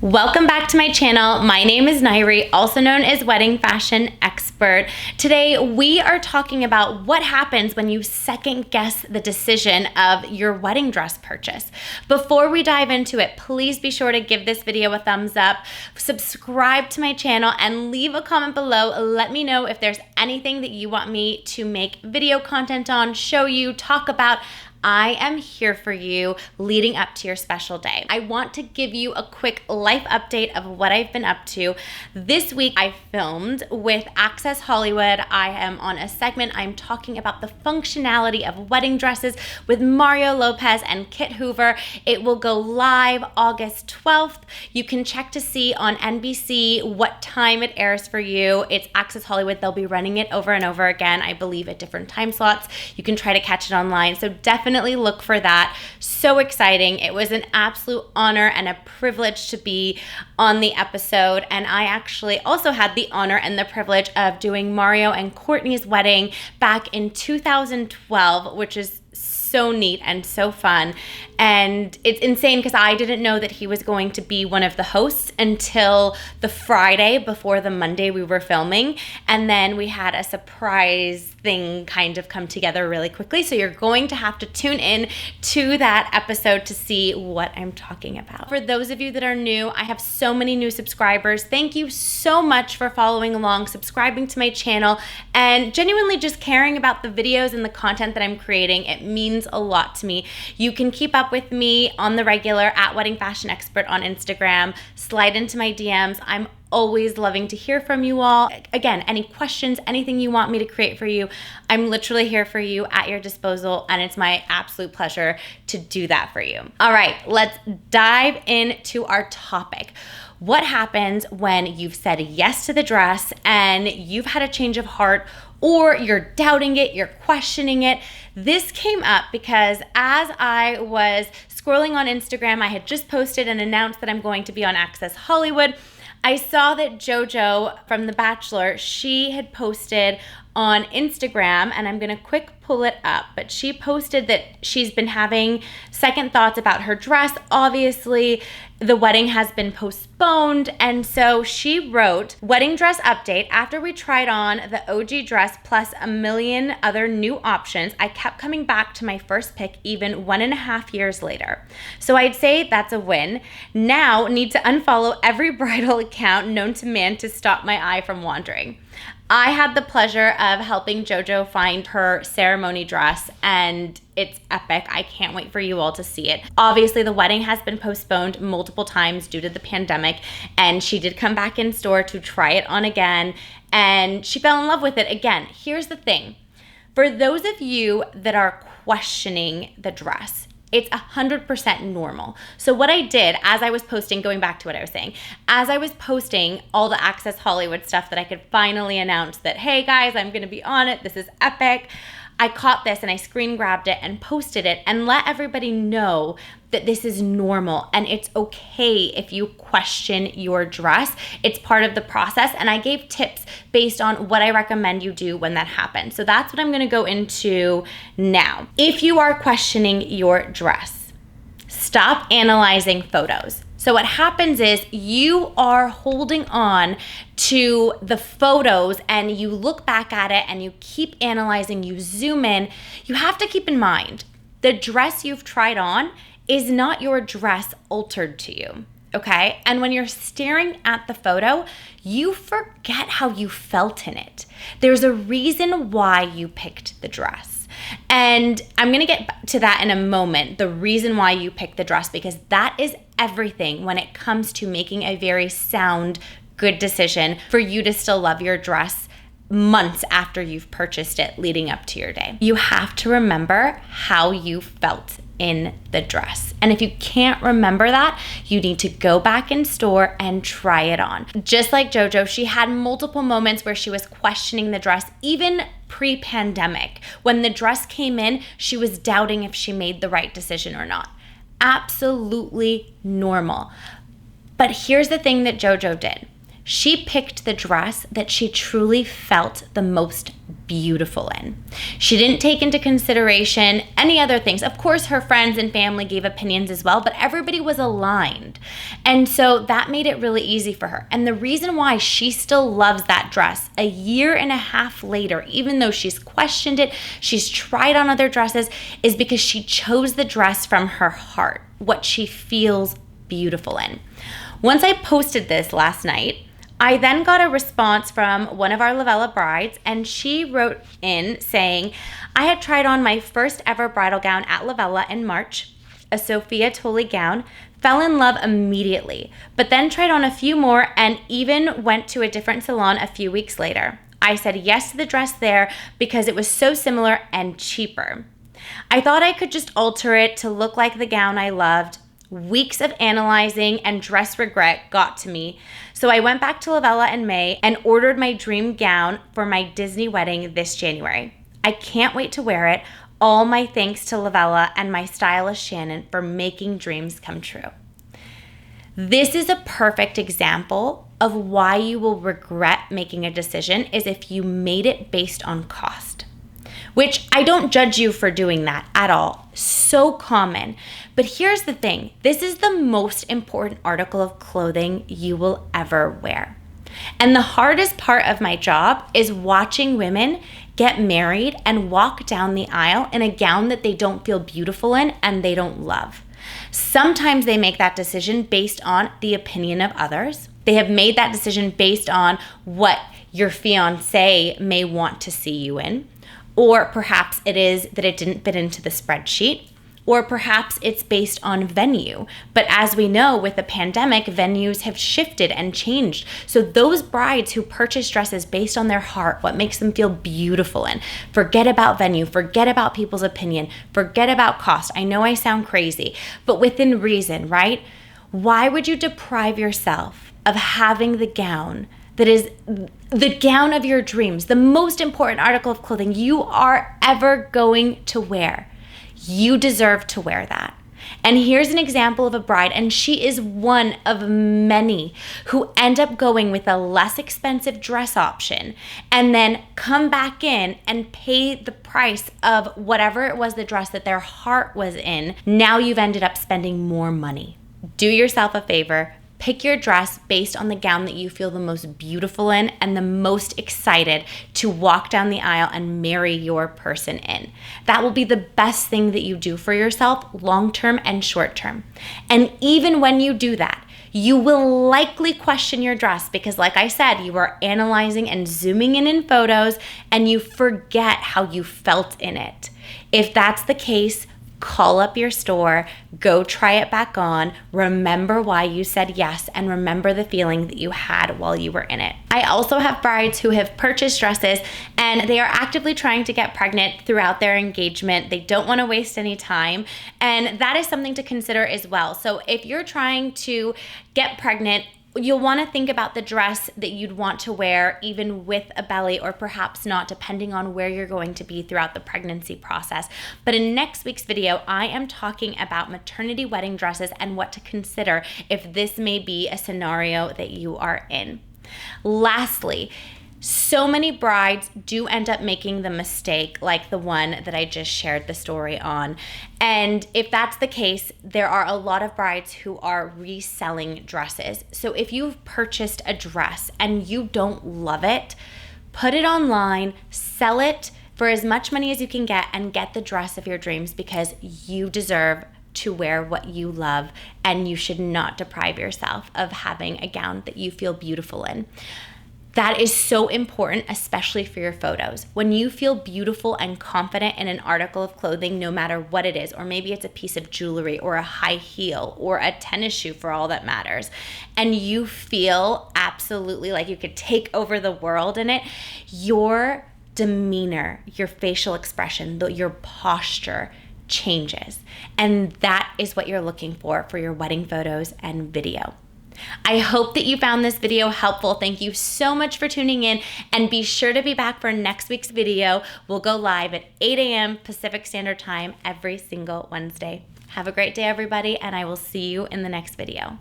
Welcome back to my channel. My name is Nayri, also known as Wedding Fashion Expert. Today, we are talking about what happens when you second guess the decision of your wedding dress purchase. Before we dive into it, please be sure to give this video a thumbs up, subscribe to my channel, and leave a comment below. Let me know if there's anything that you want me to make video content on, show you, talk about. I am here for you leading up to your special day. I want to give you a quick life update of what I've been up to. This week I filmed with Access Hollywood. I am on a segment. I'm talking about the functionality of wedding dresses with Mario Lopez and Kit Hoover. It will go live August 12th. You can check to see on NBC what time it airs for you. It's Access Hollywood. They'll be running it over and over again, I believe at different time slots. You can try to catch it online. So definitely look for that. So exciting. It was an absolute honor and a privilege to be on the episode. And I actually also had the honor and the privilege of doing Mario and Courtney's wedding back in 2012, which is so neat and so fun. And it's insane because I didn't know that he was going to be one of the hosts until the Friday before the Monday we were filming. And then we had a surprise thing kind of come together really quickly. So you're going to have to tune in to that episode to see what I'm talking about. For those of you that are new, I have so many new subscribers. Thank you so much for following along, subscribing to my channel, and genuinely just caring about the videos and the content that I'm creating. It means a lot to me. You can keep up with me on the regular at Wedding Fashion Expert on Instagram. Slide into my DMs. I'm always loving to hear from you all. Again, any questions, anything you want me to create for you, I'm literally here for you at your disposal, and it's my absolute pleasure to do that for you. All right, let's dive into our topic. What happens when you've said yes to the dress and you've had a change of heart, or you're doubting it, you're questioning it? This came up because as I was scrolling on Instagram, I had just posted and announced that I'm going to be on Access Hollywood. I saw that JoJo from The Bachelor, she had posted on Instagram, and I'm gonna quick pull it up, but she posted that she's been having second thoughts about her dress. Obviously, the wedding has been postponed, and so she wrote, "Wedding dress update. After we tried on the OG dress plus a million other new options, I kept coming back to my first pick even 1.5 years later. So I'd say that's a win. Now need to unfollow every bridal account known to man to stop my eye from wandering." I had the pleasure of helping JoJo find her ceremony dress, and it's epic. I can't wait for you all to see it. Obviously, the wedding has been postponed multiple times due to the pandemic, and she did come back in store to try it on again, and she fell in love with it again. Here's the thing. For those of you that are questioning the dress, it's 100% normal. So what I did as I was posting, going back to what I was saying, as I was posting all the Access Hollywood stuff that I could finally announce that, hey guys, I'm gonna be on it, this is epic, I caught this and I screen grabbed it and posted it and let everybody know that this is normal and it's okay if you question your dress. It's part of the process, and I gave tips based on what I recommend you do when that happens. So that's what I'm gonna go into now. If you are questioning your dress, stop analyzing photos. So what happens is you are holding on to the photos and you look back at it and you keep analyzing, you zoom in. You have to keep in mind, the dress you've tried on is not your dress altered to you, okay? And when you're staring at the photo, you forget how you felt in it. There's a reason why you picked the dress. And I'm gonna get to that in a moment, the reason why you picked the dress, because that is everything when it comes to making a very sound, good decision for you to still love your dress months after you've purchased it leading up to your day. You have to remember how you felt in the dress. And if you can't remember that, you need to go back in store and try it on. Just like JoJo, she had multiple moments where she was questioning the dress, even pre-pandemic. When the dress came in, she was doubting if she made the right decision or not. Absolutely normal. But here's the thing that JoJo did. She picked the dress that she truly felt the most beautiful in. She didn't take into consideration any other things. Of course, her friends and family gave opinions as well, but everybody was aligned. And so that made it really easy for her. And the reason why she still loves that dress a year and a half later, even though she's questioned it, she's tried on other dresses, is because she chose the dress from her heart, what she feels beautiful in. Once I posted this last night, I then got a response from one of our Lovella brides, and she wrote in saying, I had tried on my first ever bridal gown at Lovella in March, a Sophia Tolley gown, fell in love immediately, but then tried on a few more and even went to a different salon a few weeks later. I said yes to the dress there because it was so similar and cheaper. I thought I could just alter it to look like the gown I loved. Weeks of analyzing and dress regret got to me, so I went back to Lovella in May and ordered my dream gown for my Disney wedding this January. I can't wait to wear it. All my thanks to Lovella and my stylist Shannon for making dreams come true. This is a perfect example of why you will regret making a decision is if you made it based on cost. Which I don't judge you for doing that at all. So common. But here's the thing. This is the most important article of clothing you will ever wear. And the hardest part of my job is watching women get married and walk down the aisle in a gown that they don't feel beautiful in and they don't love. Sometimes they make that decision based on the opinion of others. They have made that decision based on what your fiance may want to see you in. Or perhaps it is that it didn't fit into the spreadsheet. Or perhaps it's based on venue. But as we know, with the pandemic, venues have shifted and changed. So those brides who purchase dresses based on their heart, what makes them feel beautiful in, forget about venue, forget about people's opinion, forget about cost. I know I sound crazy, but within reason, right? Why would you deprive yourself of having the gown that is the gown of your dreams, the most important article of clothing you are ever going to wear? You deserve to wear that. And here's an example of a bride, and she is one of many who end up going with a less expensive dress option and then come back in and pay the price of whatever it was the dress that their heart was in. Now you've ended up spending more money. Do yourself a favor. Pick your dress based on the gown that you feel the most beautiful in and the most excited to walk down the aisle and marry your person in. That will be the best thing that you do for yourself, long-term and short-term. And even when you do that, you will likely question your dress because, like I said, you are analyzing and zooming in photos and you forget how you felt in it. If that's the case, call up your store, go try it back on, remember why you said yes, and remember the feeling that you had while you were in it. I also have brides who have purchased dresses and they are actively trying to get pregnant throughout their engagement. They don't want to waste any time, and that is something to consider as well. So if you're trying to get pregnant, you'll want to think about the dress that you'd want to wear even with a belly, or perhaps not, depending on where you're going to be throughout the pregnancy process. But in next week's video, I am talking about maternity wedding dresses and what to consider if this may be a scenario that you are in. Lastly, so many brides do end up making the mistake like the one that I just shared the story on. And if that's the case, there are a lot of brides who are reselling dresses. So if you've purchased a dress and you don't love it, put it online, sell it for as much money as you can get, and get the dress of your dreams, because you deserve to wear what you love, and you should not deprive yourself of having a gown that you feel beautiful in. That is so important, especially for your photos. When you feel beautiful and confident in an article of clothing, no matter what it is, or maybe it's a piece of jewelry or a high heel or a tennis shoe for all that matters, and you feel absolutely like you could take over the world in it, your demeanor, your facial expression, your posture changes. And that is what you're looking for your wedding photos and video. I hope that you found this video helpful. Thank you so much for tuning in, and be sure to be back for next week's video. We'll go live at 8 a.m. Pacific Standard Time every single Wednesday. Have a great day, everybody, and I will see you in the next video.